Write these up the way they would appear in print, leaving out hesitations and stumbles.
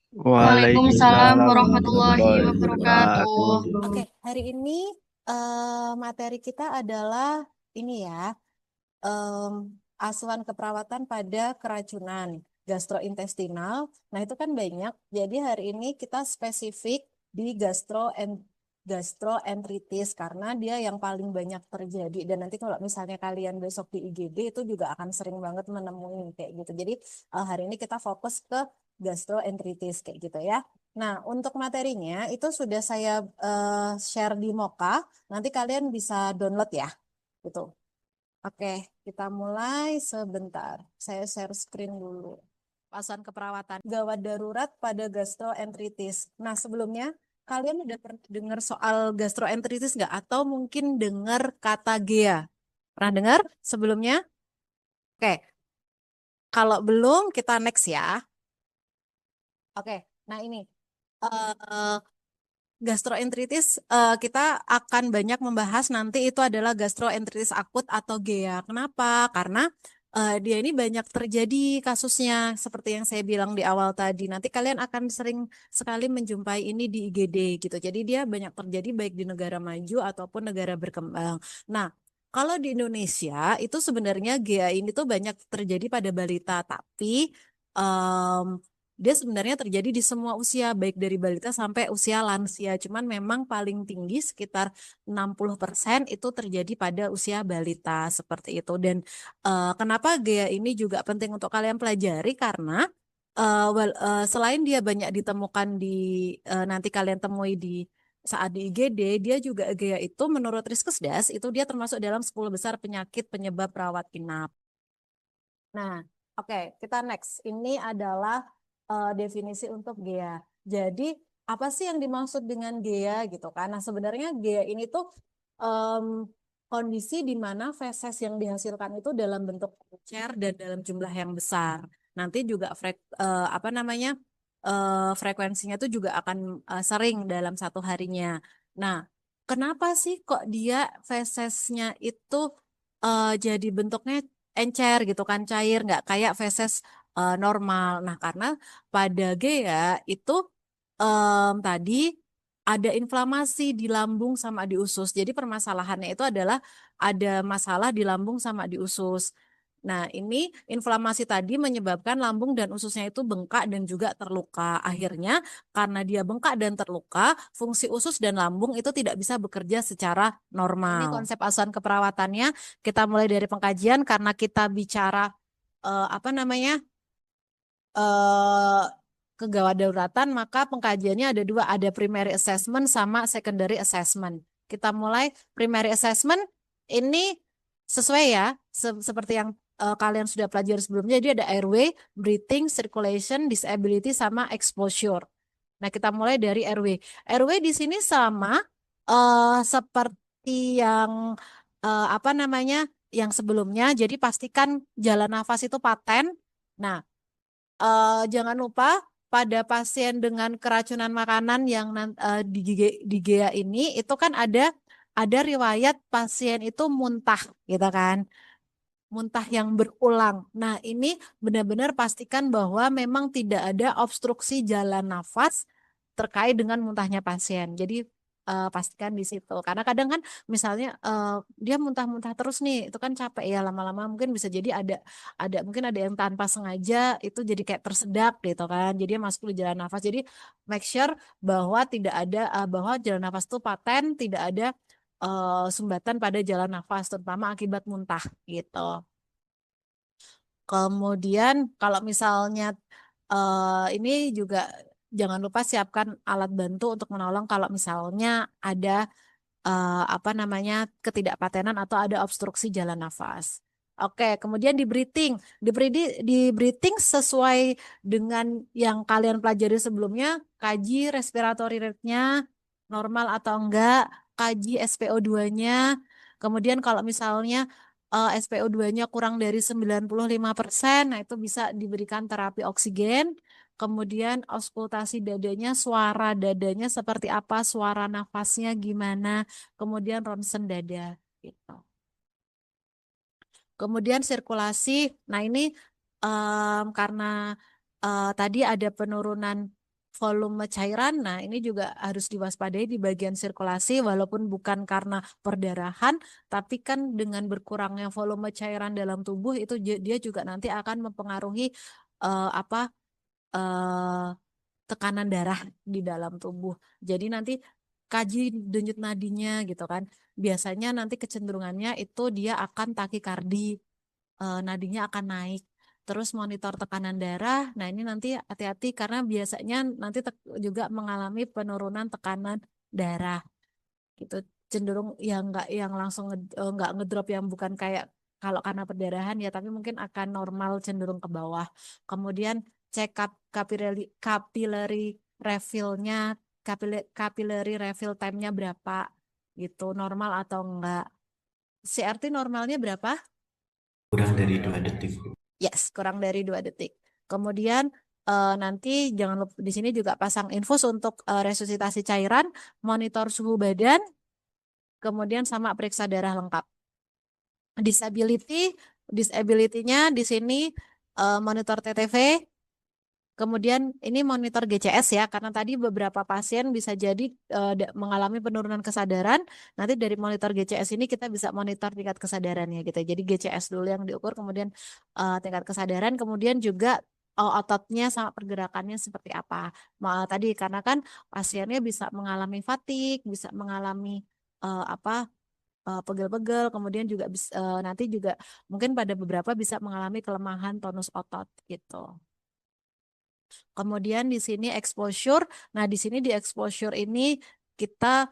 Waalaikumsalam Waalaikumsalam warahmatullahi warahmatullahi wabarakatuh. wabarakatuh. Oke, hari ini materi kita adalah ini ya, em, asuhan keperawatan pada keracunan gastrointestinal. Nah, itu kan banyak. Jadi hari ini kita spesifik di gastroenteritis karena dia yang paling banyak terjadi. Dan nanti kalau misalnya kalian besok di IGD itu juga akan sering banget menemui kayak gitu. Jadi hari ini kita fokus ke gastroenteritis kayak gitu ya. Nah, untuk materinya itu sudah saya share di Moka. Nanti kalian bisa download ya, gitu. Oke, kita mulai sebentar. Saya share screen dulu. Pasan keperawatan gawat darurat pada gastroenteritis. Nah, sebelumnya kalian udah pernah dengar soal gastroenteritis nggak? Atau mungkin dengar kata GEA? Pernah dengar sebelumnya? Oke, kalau belum kita next ya. Oke, nah ini. eh Gastroenteritis, kita akan banyak membahas nanti itu adalah gastroenteritis akut atau GEA. Kenapa? Karena dia ini banyak terjadi kasusnya seperti yang saya bilang di awal tadi. Nanti kalian akan sering sekali menjumpai ini di IGD gitu. Jadi dia banyak terjadi baik di negara maju ataupun negara berkembang. Nah, kalau di Indonesia itu sebenarnya GEA ini tuh banyak terjadi pada balita, tapi dia sebenarnya terjadi di semua usia, baik dari balita sampai usia lansia. Cuman memang paling tinggi sekitar 60% itu terjadi pada usia balita seperti itu. Dan kenapa GEA ini juga penting untuk kalian pelajari karena selain dia banyak ditemukan di nanti kalian temui di saat di IGD, dia juga GEA itu menurut Riskesdas itu dia termasuk dalam 10 besar penyakit penyebab rawat inap. Nah, oke, kita next. Ini adalah definisi untuk GEA. Jadi, apa sih yang dimaksud dengan GEA gitu kan? Nah, sebenarnya GEA ini tuh em, kondisi di mana feses yang dihasilkan itu dalam bentuk encer dan dalam jumlah yang besar. Nanti juga apa namanya frekuensinya itu juga akan sering dalam satu harinya. Nah, kenapa sih kok dia fesesnya itu jadi bentuknya encer gitu kan cair nggak kayak feses normal. Nah karena pada GEA itu tadi ada inflamasi di lambung sama di usus. Jadi permasalahannya itu adalah ada masalah di lambung sama di usus. Nah, ini inflamasi tadi menyebabkan lambung dan ususnya itu bengkak dan juga terluka. Akhirnya, karena dia bengkak dan terluka, fungsi usus dan lambung itu tidak bisa bekerja secara normal. Ini konsep asuhan keperawatannya. Kita mulai dari pengkajian karena kita bicara apa namanya eh kegawat daruratan, maka pengkajiannya ada dua, ada primary assessment sama secondary assessment. Kita mulai primary assessment ini sesuai ya, seperti yang kalian sudah pelajari sebelumnya. Jadi ada airway, breathing, circulation, disability, sama exposure. Nah, kita mulai dari airway. Airway di sini sama seperti yang apa namanya yang sebelumnya. Jadi pastikan jalan nafas itu paten. Nah, jangan lupa pada pasien dengan keracunan makanan yang di GEA ini itu kan ada riwayat pasien itu muntah gitu kan. Muntah yang berulang. Nah, ini benar-benar pastikan bahwa memang tidak ada obstruksi jalan nafas terkait dengan muntahnya pasien. Jadi pastikan di situ. Karena kadang kan misalnya dia muntah-muntah terus nih, itu kan capek ya lama-lama mungkin bisa jadi ada mungkin ada yang tanpa sengaja itu jadi kayak tersedak gitu kan. Jadi dia masuk di jalan nafas. Jadi make sure bahwa tidak ada bahwa jalan nafas itu paten, tidak ada sumbatan pada jalan nafas terutama akibat muntah gitu. Kemudian kalau misalnya ini juga jangan lupa siapkan alat bantu untuk menolong kalau misalnya ada apa namanya ketidakpatenan atau ada obstruksi jalan nafas. Oke, kemudian di breathing sesuai dengan yang kalian pelajari sebelumnya, kaji respiratory rate-nya normal atau enggak, kaji SpO2-nya. Kemudian kalau misalnya SpO2-nya kurang dari 95%, nah itu bisa diberikan terapi oksigen. Kemudian auskultasi dadanya, suara dadanya seperti apa, suara nafasnya gimana, kemudian ronsen dada gitu. Kemudian sirkulasi, nah ini karena tadi ada penurunan volume cairan. Nah, ini juga harus diwaspadai di bagian sirkulasi, walaupun bukan karena perdarahan, tapi kan dengan berkurangnya volume cairan dalam tubuh itu dia juga nanti akan mempengaruhi apa tekanan darah di dalam tubuh. Jadi nanti kaji denyut nadinya gitu kan. Biasanya nanti kecenderungannya itu dia akan takikardi, nadinya akan naik. Terus monitor tekanan darah. Nah, ini nanti hati-hati karena biasanya nanti juga mengalami penurunan tekanan darah gitu. Cenderung yang yang langsung nggak ngedrop, yang bukan kayak kalau karena perdarahan ya, tapi mungkin akan normal cenderung ke bawah. Kemudian cek capillary refill-nya, capillary refill time-nya berapa gitu, normal atau enggak. CRT normalnya berapa? Kurang dari 2 detik. Yes, kurang dari 2 detik. Kemudian nanti jangan lupa di sini juga pasang infus untuk resusitasi cairan, monitor suhu badan, kemudian sama periksa darah lengkap. Disability-nya di sini monitor TTV, kemudian ini monitor GCS ya, karena tadi beberapa pasien bisa jadi mengalami penurunan kesadaran. Nanti dari monitor GCS ini kita bisa monitor tingkat kesadarannya gitu. Jadi GCS dulu yang diukur, kemudian tingkat kesadaran, kemudian juga ototnya sama pergerakannya seperti apa. Tadi karena kan pasiennya bisa mengalami fatigue, bisa mengalami pegel-pegel, kemudian juga nanti juga mungkin pada beberapa bisa mengalami kelemahan tonus otot gitu. Kemudian di sini exposure. Nah, di sini di exposure ini kita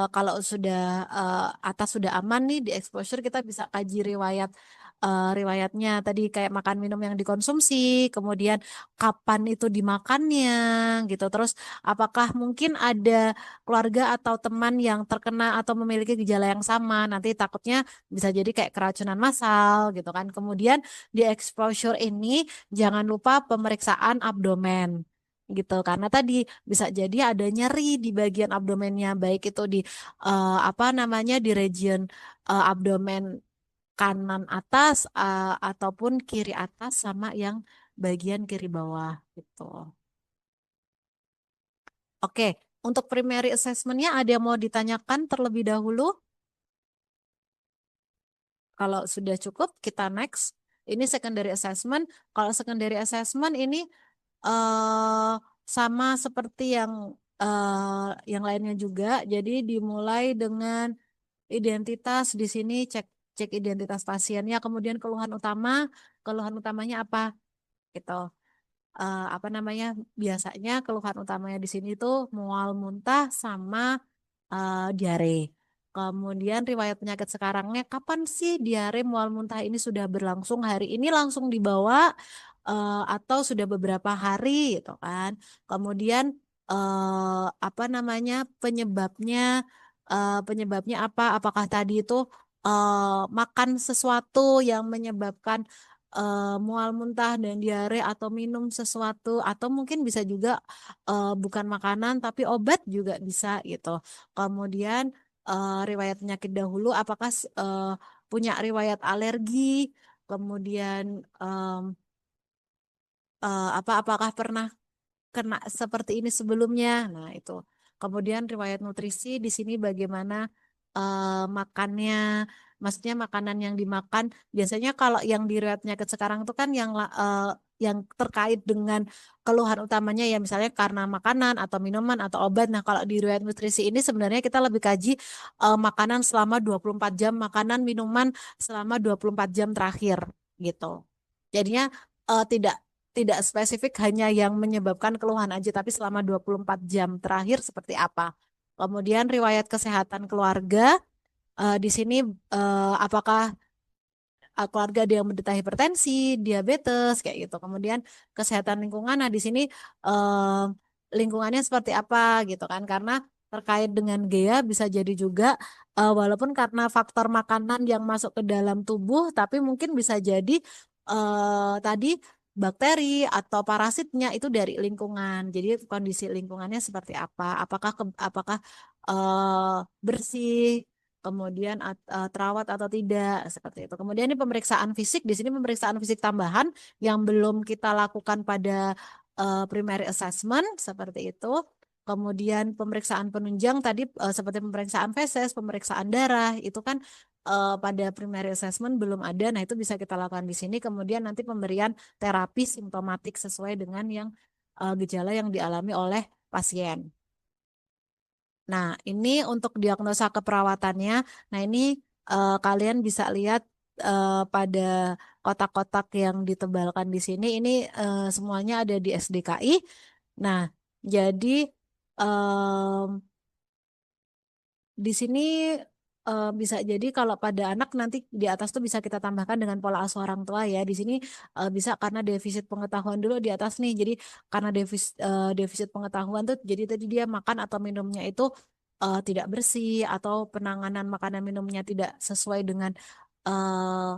kalau sudah atas sudah aman nih di exposure, kita bisa kaji riwayatnya tadi kayak makan minum yang dikonsumsi, kemudian kapan itu dimakannya gitu. Terus apakah mungkin ada keluarga atau teman yang terkena atau memiliki gejala yang sama. Nanti takutnya bisa jadi kayak keracunan massal gitu kan. Kemudian di exposure ini jangan lupa pemeriksaan abdomen gitu, karena tadi bisa jadi ada nyeri di bagian abdomennya, baik itu di apa namanya di region abdomen kanan atas ataupun kiri atas sama yang bagian kiri bawah gitu. Oke, untuk primary assessment-nya ada yang mau ditanyakan terlebih dahulu? Kalau sudah cukup, kita next. Ini secondary assessment. Kalau secondary assessment ini eh sama seperti yang lainnya juga. Jadi dimulai dengan identitas. Di sini cek cek identitas pasiennya, kemudian keluhan utamanya apa gitu. Apa namanya? Biasanya keluhan utamanya di sini tuh mual, muntah, sama diare. Kemudian riwayat penyakit sekarangnya, kapan sih diare mual muntah ini sudah berlangsung, hari ini langsung dibawa atau sudah beberapa hari gitu kan. Kemudian apa namanya penyebabnya apa? Apakah tadi itu makan sesuatu yang menyebabkan mual muntah dan diare, atau minum sesuatu, atau mungkin bisa juga bukan makanan tapi obat juga bisa gitu. Kemudian riwayat penyakit dahulu, apakah punya riwayat alergi, kemudian apakah pernah kena seperti ini sebelumnya. Nah, itu. Kemudian riwayat nutrisi di sini bagaimana makannya, maksudnya makanan yang dimakan. Biasanya kalau yang di riwayat penyakit sekarang itu kan yang terkait dengan keluhan utamanya ya, misalnya karena makanan atau minuman atau obat. Nah, kalau di riwayat nutrisi ini sebenarnya kita lebih kaji makanan selama 24 jam, makanan minuman selama 24 jam terakhir gitu. Jadinya tidak tidak spesifik hanya yang menyebabkan keluhan aja, tapi selama 24 jam terakhir seperti apa. Kemudian riwayat kesehatan keluarga, di sini apakah keluarga ada yang menderita hipertensi, diabetes, kayak gitu. Kemudian kesehatan lingkungan, nah di sini eh, lingkungannya seperti apa gitu kan. Karena terkait dengan GEA bisa jadi juga walaupun karena faktor makanan yang masuk ke dalam tubuh, tapi mungkin bisa jadi tadi bakteri atau parasitnya itu dari lingkungan. Jadi kondisi lingkungannya seperti apa? Apakah bersih, kemudian terawat atau tidak, seperti itu. Kemudian ini pemeriksaan fisik, di sini pemeriksaan fisik tambahan yang belum kita lakukan pada primary assessment seperti itu. Kemudian pemeriksaan penunjang tadi seperti pemeriksaan feses, pemeriksaan darah itu kan pada primary assessment belum ada. Nah, itu bisa kita lakukan di sini. Kemudian nanti pemberian terapi simptomatik sesuai dengan yang gejala yang dialami oleh pasien. Nah, ini untuk diagnosa keperawatannya. Nah, ini kalian bisa lihat pada kotak-kotak yang ditebalkan di sini. Ini semuanya ada di SDKI. Nah, jadi em, di sini bisa jadi kalau pada anak nanti di atas tuh bisa kita tambahkan dengan pola asuh orang tua ya. Di sini bisa karena defisit pengetahuan dulu di atas nih. Jadi karena defisit pengetahuan tuh jadi tadi dia makan atau minumnya itu tidak bersih atau penanganan makanan minumnya tidak sesuai dengan eh,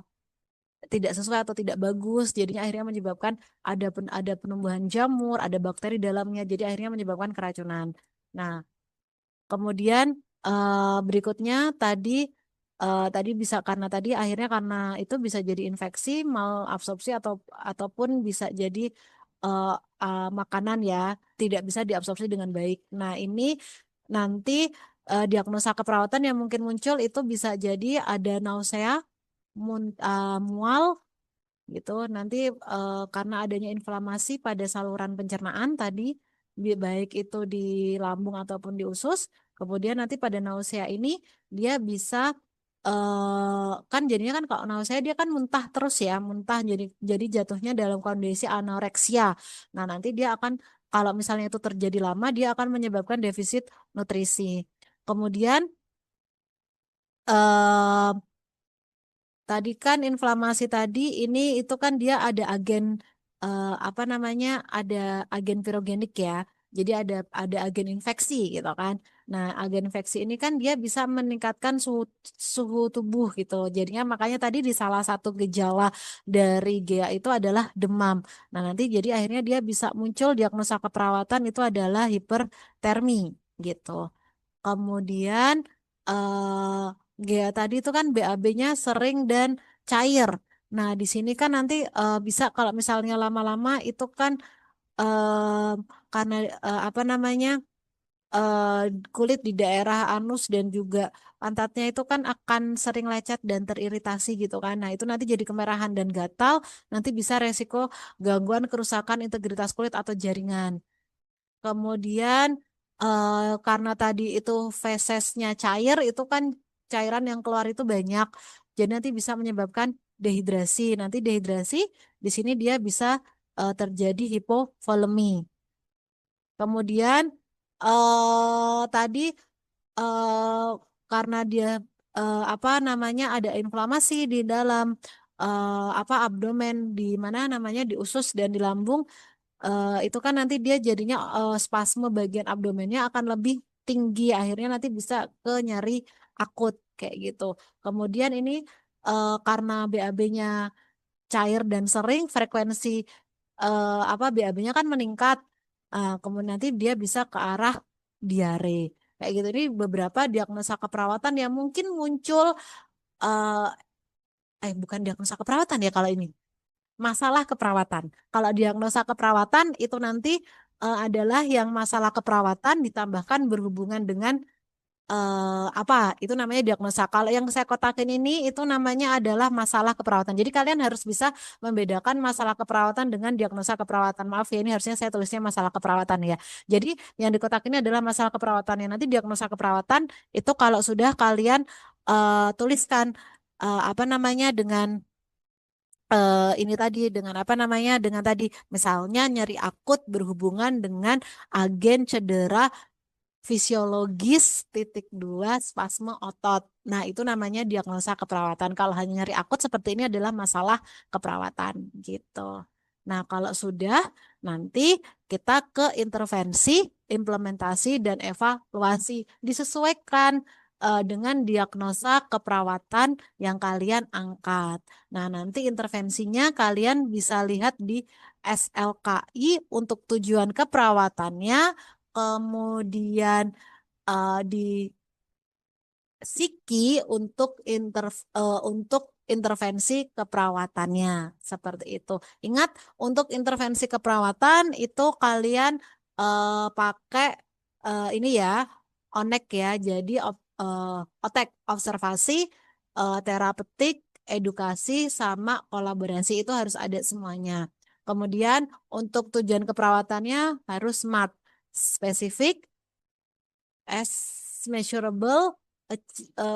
tidak sesuai atau tidak bagus. Jadinya akhirnya menyebabkan ada penumbuhan jamur, ada bakteri dalamnya. Jadi akhirnya menyebabkan keracunan. Nah, kemudian berikutnya tadi bisa karena tadi akhirnya karena itu bisa jadi infeksi, malabsorpsi ataupun bisa jadi eh, makanan ya tidak bisa diabsorpsi dengan baik. Nah, ini nanti diagnosa keperawatan yang mungkin muncul itu bisa jadi ada nausea, mual gitu. Nanti karena adanya inflamasi pada saluran pencernaan tadi, baik itu di lambung ataupun di usus, kemudian nanti pada nausea ini dia bisa kan jadinya kan kalau nausea dia kan muntah terus ya, muntah jadi jatuhnya dalam kondisi anoreksia. Nah, nanti dia akan kalau misalnya itu terjadi lama dia akan menyebabkan defisit nutrisi. Kemudian eh, tadi kan inflamasi tadi ini itu kan dia ada agen apa namanya ada agen pirogenik ya. Jadi ada agen infeksi gitu kan. Nah, agen infeksi ini kan dia bisa meningkatkan suhu suhu tubuh gitu. Jadinya makanya tadi di salah satu gejala dari GA itu adalah demam. Nah, nanti jadi akhirnya dia bisa muncul diagnosa keperawatan itu adalah hipertermi gitu. Kemudian GA tadi itu kan BAB-nya sering dan cair. Nah, di sini kan nanti bisa kalau misalnya lama-lama itu kan eh, karena apa namanya eh, kulit di daerah anus dan juga pantatnya itu kan akan sering lecet dan teriritasi gitu kan. Nah, itu nanti jadi kemerahan dan gatal, nanti bisa resiko gangguan kerusakan integritas kulit atau jaringan. Kemudian karena tadi itu fesesnya cair, itu kan cairan yang keluar itu banyak. Jadi nanti bisa menyebabkan dehidrasi. Nanti dehidrasi di sini dia bisa terjadi hipovolemi. Kemudian tadi eh, karena dia apa namanya ada inflamasi di dalam apa abdomen di mana namanya di usus dan di lambung itu kan nanti dia jadinya spasme bagian abdomennya akan lebih tinggi akhirnya nanti bisa ke nyeri akut kayak gitu. Kemudian ini karena BAB-nya cair dan sering frekuensi apa BAB-nya kan meningkat. Kemudian nanti dia bisa ke arah diare. Kayak gitu ini beberapa diagnosa keperawatan yang mungkin muncul bukan diagnosa keperawatan ya kalau ini masalah keperawatan. Kalau diagnosa keperawatan itu nanti adalah yang masalah keperawatan ditambahkan berhubungan dengan apa itu namanya diagnosa. Kalau yang saya kotakin ini itu namanya adalah masalah keperawatan. Jadi kalian harus bisa membedakan masalah keperawatan dengan diagnosa keperawatan. Maaf ya ini harusnya saya tulisnya masalah keperawatan ya. Jadi yang di kotak ini adalah masalah keperawatan. Yang nanti diagnosa keperawatan itu kalau sudah kalian tuliskan apa namanya dengan ini tadi dengan apa namanya dengan tadi misalnya nyeri akut berhubungan dengan agen cedera fisiologis titik dua spasme otot. Nah, itu namanya diagnosa keperawatan. Kalau hanya nyeri akut seperti ini adalah masalah keperawatan gitu. Nah, kalau sudah nanti kita ke intervensi, implementasi dan evaluasi disesuaikan dengan diagnosa keperawatan yang kalian angkat. Nah, nanti intervensinya kalian bisa lihat di SLKI untuk tujuan keperawatannya, kemudian di Siki untuk untuk intervensi keperawatannya seperti itu. Ingat, untuk intervensi keperawatan itu kalian pakai ini ya, ONEK ya. Jadi OTEK, observasi, terapeutik, edukasi, sama kolaborasi itu harus ada semuanya. Kemudian untuk tujuan keperawatannya harus SMART, spesifik, as measurable,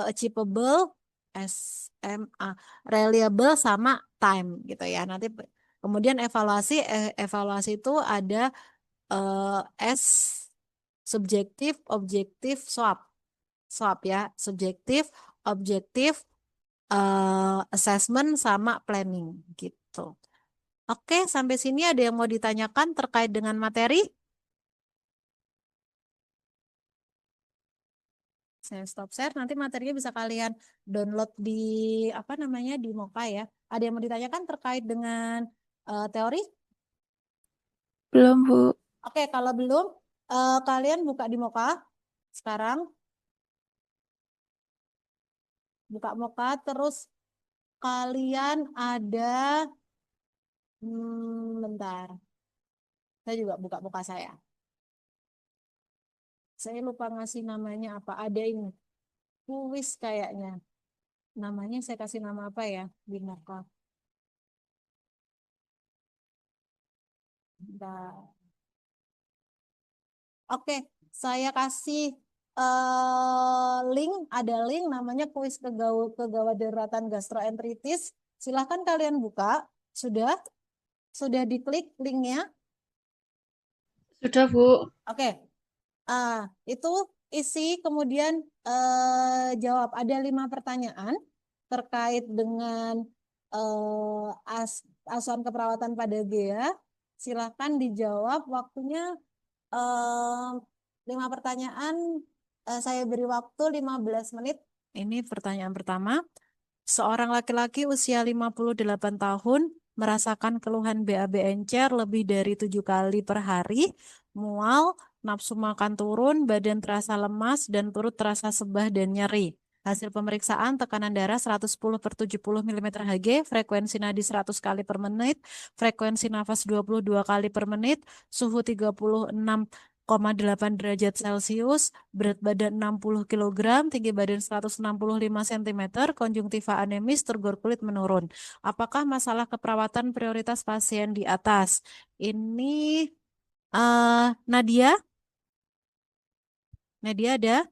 achievable, SMA, reliable, sama time gitu ya. Nanti kemudian evaluasi, evaluasi itu ada S subjektif, objektif, SWOT, SWOT ya, subjektif, objektif, assessment, sama planning gitu. Oke, sampai sini ada yang mau ditanyakan terkait dengan materi? Saya stop share, nanti materinya bisa kalian download di apa namanya di Moka ya. Ada yang mau ditanyakan terkait dengan teori? Belum, Bu. Oke, kalau belum, kalian buka di Moka sekarang, buka Moka, terus kalian ada, bentar, saya juga buka Moka saya. Saya lupa ngasih namanya apa. Ada ini, kuis kayaknya. Namanya saya kasih nama apa ya di Moka? Bentar. Oke, saya kasih link, ada link namanya kuis kegawat daruratan gastroenteritis. Silahkan kalian buka. Sudah? Sudah diklik linknya? Sudah, Bu. Oke. Ah, itu isi kemudian jawab. Ada 5 pertanyaan terkait dengan asuhan keperawatan pada GEA. Silahkan dijawab. Waktunya 5 pertanyaan, saya beri waktu 15 menit. Ini pertanyaan pertama. Seorang laki-laki usia 58 tahun merasakan keluhan BAB encer lebih dari 7 kali per hari, mual, nafsu makan turun, badan terasa lemas, dan perut terasa sebah dan nyeri. Hasil pemeriksaan tekanan darah 110 per 70 mm Hg, frekuensi nadi 100 kali per menit, frekuensi nafas 22 kali per menit, suhu 36,8 derajat Celcius, berat badan 60 kg, tinggi badan 165 cm, konjungtiva anemis, turgor kulit menurun. Apakah masalah keperawatan prioritas pasien di atas? Ini Nadia? Nadia ada?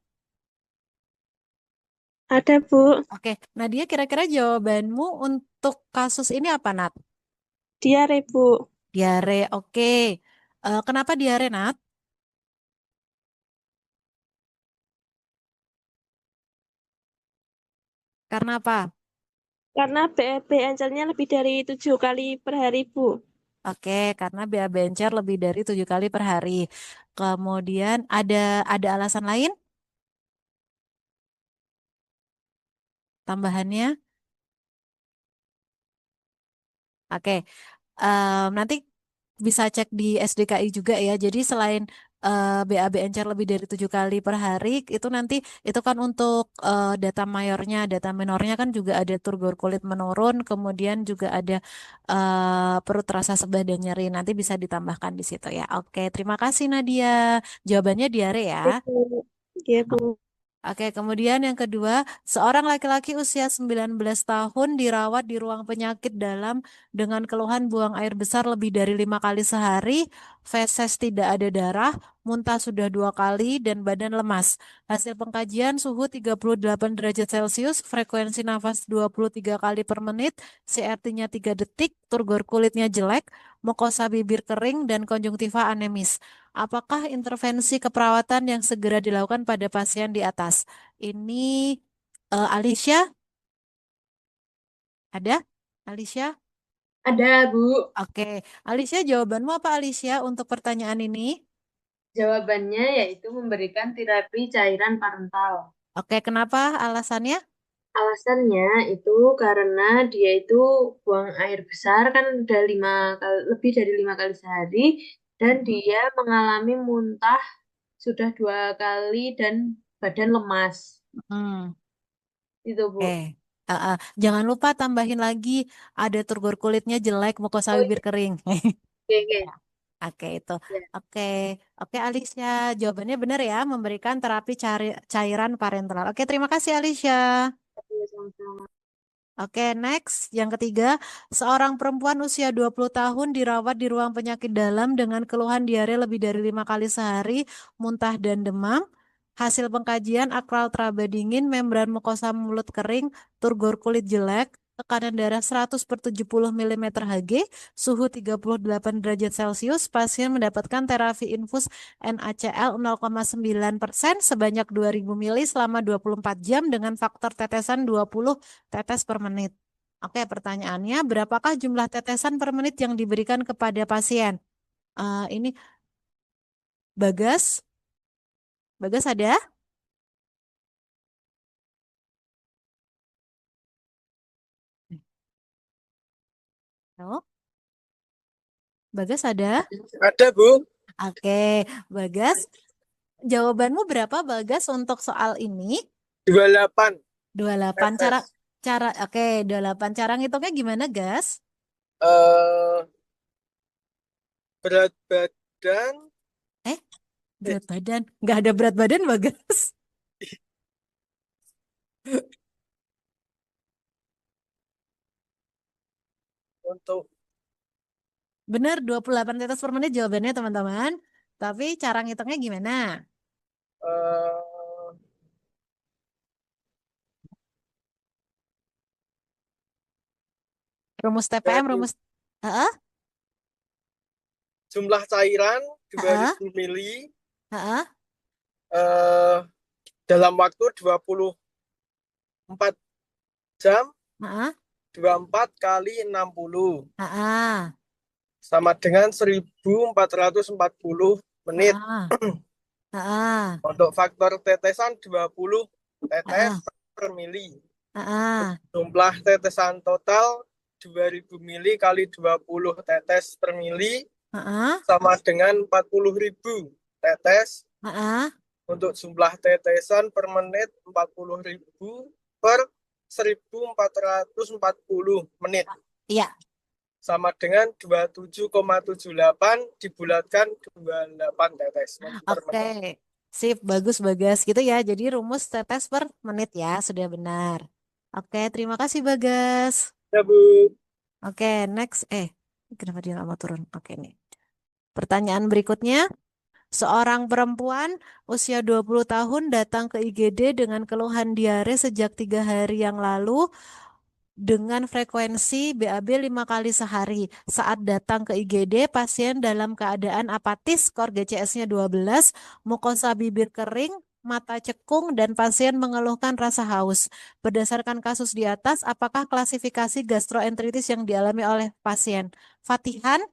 Ada, Bu. Oke, Nadia, kira-kira jawabanmu untuk kasus ini apa, Nat? Diare, Bu. Diare, oke. Kenapa diare, Nat? Karena apa? Karena BEP encernya lebih dari 7 kali per hari, Bu. Oke, karena BA bencer lebih dari 7 kali per hari. Kemudian ada alasan lain tambahannya? Oke, nanti bisa cek di SDKI juga ya. Jadi selain BAB encer lebih dari 7 kali per hari, itu nanti itu kan untuk data mayornya, data minornya kan juga ada turgor kulit menurun, kemudian juga ada perut terasa sebah dan nyeri. Nanti bisa ditambahkan di situ ya. Oke, terima kasih Nadia. Jawabannya diare ya. Oke, Bu. Iya, Bu. Oke, kemudian yang kedua, seorang laki-laki usia 19 tahun dirawat di ruang penyakit dalam dengan keluhan buang air besar lebih dari 5 kali sehari, feses tidak ada darah, muntah sudah 2 kali, dan badan lemas. Hasil pengkajian suhu 38 derajat Celcius, frekuensi nafas 23 kali per menit, CRT-nya 3 detik, turgor kulitnya jelek, mukosa bibir kering, dan konjungtiva anemis. Apakah intervensi keperawatan yang segera dilakukan pada pasien di atas? Ini Alicia, ada? Alicia? Ada, Bu. Oke, Alicia, jawabanmu apa Alicia untuk pertanyaan ini? Jawabannya yaitu memberikan terapi cairan parental. Oke, kenapa alasannya? Alasannya itu karena dia itu buang air besar kan udah lebih dari 5 kali sehari dan dia mengalami muntah sudah 2 kali dan badan lemas. Hmm, Itu, Bu. oke, Jangan lupa tambahin lagi ada turgor kulitnya jelek, mukosa Oh bibir iya, kering. oke, oke. Oke itu. Ya, Oke, oke Alicia, jawabannya benar ya, memberikan terapi cairan parenteral. Oke, terima kasih Alicia. iya, sama-sama. Oke, next. Yang ketiga, seorang perempuan usia 20 tahun dirawat di ruang penyakit dalam dengan keluhan diare lebih dari 5 kali sehari, muntah dan demam. Hasil pengkajian akral teraba dingin, membran mukosa mulut kering, turgor kulit jelek, tekanan darah 100 per 70 mm Hg, suhu 38 derajat Celcius, pasien mendapatkan terapi infus NaCl 0,9% sebanyak 2000 mili selama 24 jam dengan faktor tetesan 20 tetes per menit. Oke, pertanyaannya, berapakah jumlah tetesan per menit yang diberikan kepada pasien? Ini Bagas, Bagas ada? Halo, Bagas ada? Ada, Bu. Oke, Bagas, jawabanmu berapa Bagas untuk soal ini? 28 28 cara tetes. cara oke, 28 cara ngitungnya gimana, Gas? Eh, berat badan Eh, berat badan. Nggak ada berat badan, Bagas. untuk Bener, 28 tetes per menit jawabannya, teman-teman. Tapi cara ngitungnya gimana? eh, Rumus TPM, dari rumus... Heeh, jumlah cairan heeh, 2000 mili heeh, eh, dalam waktu 24 jam, heeh, 24 kali 60 heeh, sama dengan 1440 menit. heeh, heeh, Untuk faktor tetesan 20 tetes heeh, per mili. heeh, Jumlah tetesan total 2000 mili kali 20 tetes per mili heeh, sama dengan 40.000 tetes. heeh. Untuk jumlah tetesan per menit 40.000 per 1440 menit. Iya, Sama dengan 27,78 dibulatkan 28 tetes per oke. menit. Sip, bagus Bagas gitu ya. Jadi rumus tetes per menit ya, sudah benar. Oke, terima kasih Bagas. Ya, Bu. Oke, next. Kenapa dia nggak mau turun? Oke nih. Pertanyaan berikutnya. Seorang perempuan usia 20 tahun datang ke IGD dengan keluhan diare sejak 3 hari yang lalu dengan frekuensi BAB 5 kali sehari. Saat datang ke IGD, pasien dalam keadaan apatis, skor GCS-nya 12, mukosa bibir kering, mata cekung, dan pasien mengeluhkan rasa haus. Berdasarkan kasus di atas, apakah klasifikasi gastroenteritis yang dialami oleh pasien? Fatihan,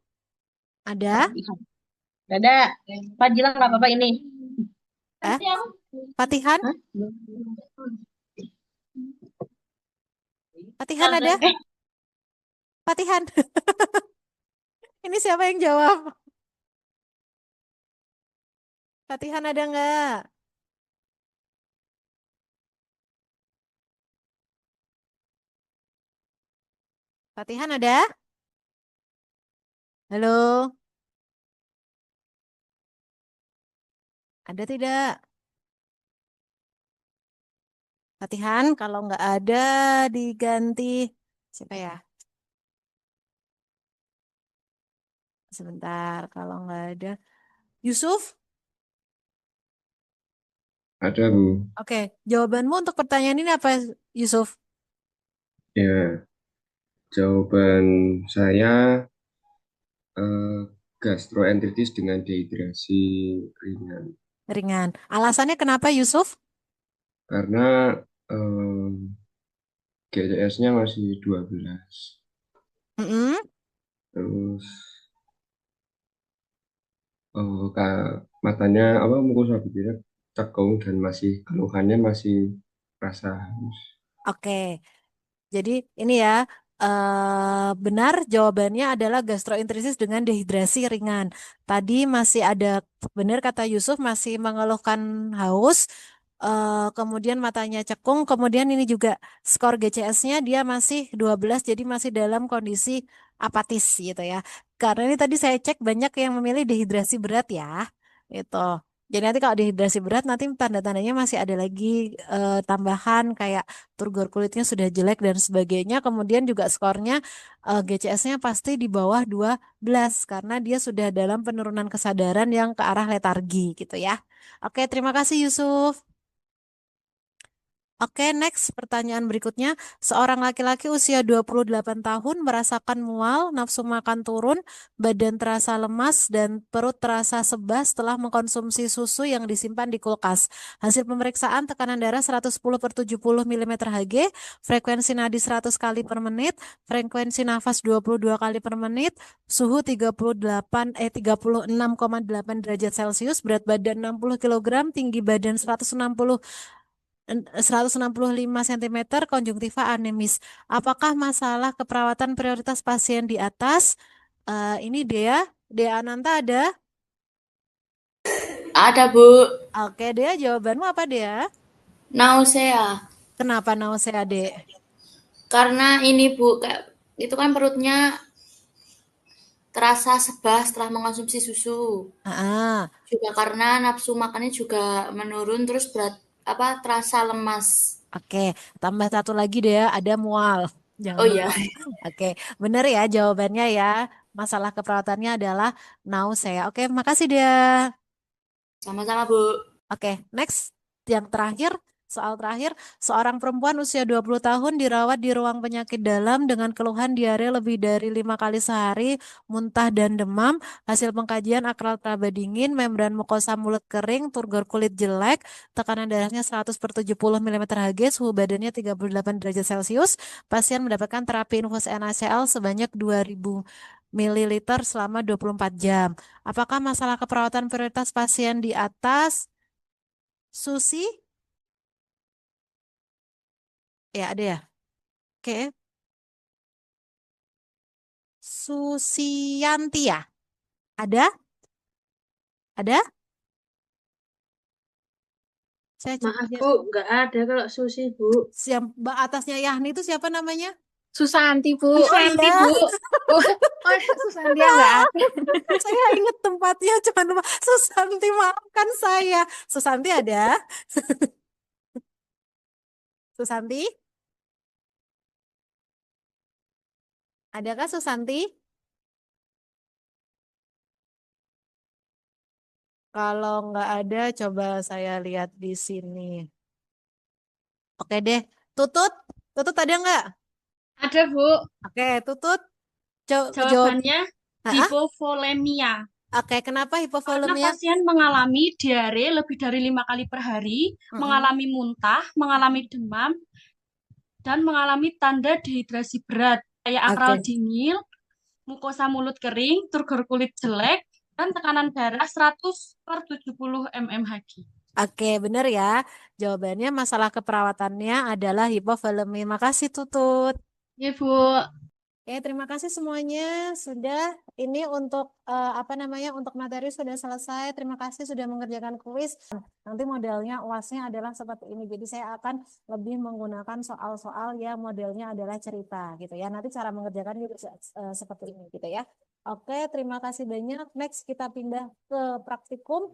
ada? Ada. Pak Gilang nggak apa-apa ini. Eh, Fatihan? Hah? Fatihan ada? Fatihan. Ini siapa yang jawab? Fatihan ada nggak? Fatihan ada? Halo? Ada tidak? Fatihan, kalau nggak ada diganti. Siapa ya? Sebentar, kalau nggak ada. Yusuf? Ada, Bu. Oke, jawabanmu untuk pertanyaan ini apa, Yusuf? Ya, jawaban saya gastroenteritis dengan dehidrasi ringan. Ringan. Alasannya kenapa, Yusuf? Karena GCS-nya masih 12. Mm-mm. Terus matanya mukosa bibirnya cekung dan masih keluhannya masih rasa haus. Oke, jadi ini ya, benar jawabannya adalah gastroenteritis dengan dehidrasi ringan. Tadi masih ada, benar kata Yusuf, masih mengeluhkan haus. kemudian matanya cekung, kemudian ini juga skor GCS-nya dia masih 12, jadi masih dalam kondisi apatis gitu ya. Karena ini tadi saya cek banyak yang memilih dehidrasi berat ya, itu. Jadi nanti kalau dehidrasi berat nanti tanda-tandanya masih ada lagi tambahan kayak turgor kulitnya sudah jelek dan sebagainya. Kemudian juga skornya GCS-nya pasti di bawah 12 karena dia sudah dalam penurunan kesadaran yang ke arah letargi gitu ya. Oke, terima kasih Yusuf. Oke, next pertanyaan berikutnya. Seorang laki-laki usia 28 tahun merasakan mual, nafsu makan turun, badan terasa lemas, dan perut terasa sebas setelah mengkonsumsi susu yang disimpan di kulkas. Hasil pemeriksaan tekanan darah 110/70 mm Hg, frekuensi nadi 100 kali per menit, frekuensi nafas 22 kali per menit, suhu 36,8 derajat Celcius, berat badan 60 kg, tinggi badan 165 cm, konjungtiva anemis. Apakah masalah keperawatan prioritas pasien di atas? Ini Dea Ananta ada? Ada, Bu. Oke, Dea, jawabanmu apa, Dea? Nausea. Kenapa nausea, Dea? Karena ini, Bu, itu kan perutnya terasa sebas setelah mengkonsumsi susu. Juga karena nafsu makannya juga menurun, terus terasa lemas. Oke, tambah satu lagi Dea, ada mual. Jangan Oh iya. lupa. Oke, benar ya jawabannya ya. Masalah keperawatannya adalah nausea. Oke, makasih Dea. Sama-sama, Bu. Oke, next. Yang terakhir, soal terakhir. Seorang perempuan usia 20 tahun dirawat di ruang penyakit dalam dengan keluhan diare lebih dari 5 kali sehari, muntah dan demam. Hasil pengkajian akral teraba dingin, membran mukosa mulut kering, turgor kulit jelek, tekanan darahnya 100/70 mm Hg, suhu badannya 38 derajat Celcius. Pasien mendapatkan terapi infus NaCl sebanyak 2000 ml selama 24 jam. Apakah masalah keperawatan prioritas pasien di atas? Susi? Ya, ada ya? Oke. Susianti ya? Ada? Ada? Saya cek Maaf aja. Bu, nggak ada kalau Susi Bu. Siapa atasnya Yahni itu siapa namanya? Susanti, Bu. Susanti, Bu. Oh, Susanti nggak ada. Saya ingat tempatnya, cuma lupa. Susanti, maafkan saya. Susanti ada? Susanti? Adakah Susanti? Kalau nggak ada, coba saya lihat di sini. Oke deh. Tutut? Tutut ada nggak? Ada, Bu. Oke, Tutut. Jawabannya hipovolemia. Oke, kenapa Karena hipovolemia? pasien mengalami diare lebih dari 5 kali per hari, mengalami muntah, mengalami demam, dan mengalami tanda dehidrasi berat, kayak akral dingin, mukosa mulut kering, turgor kulit jelek, dan tekanan darah 100/70 mm Hg. Oke, benar ya. Jawabannya masalah keperawatannya adalah hipovolemi. Makasih, Tutut. Ya, Bu. Oke, terima kasih semuanya. Sudah ini untuk untuk materi sudah selesai. Terima kasih sudah mengerjakan kuis. Nanti modelnya UASnya adalah seperti ini. Jadi saya akan lebih menggunakan soal-soal yang modelnya adalah cerita gitu ya. Nanti cara mengerjakan juga seperti ini gitu ya. Oke, terima kasih banyak. Next kita pindah ke praktikum.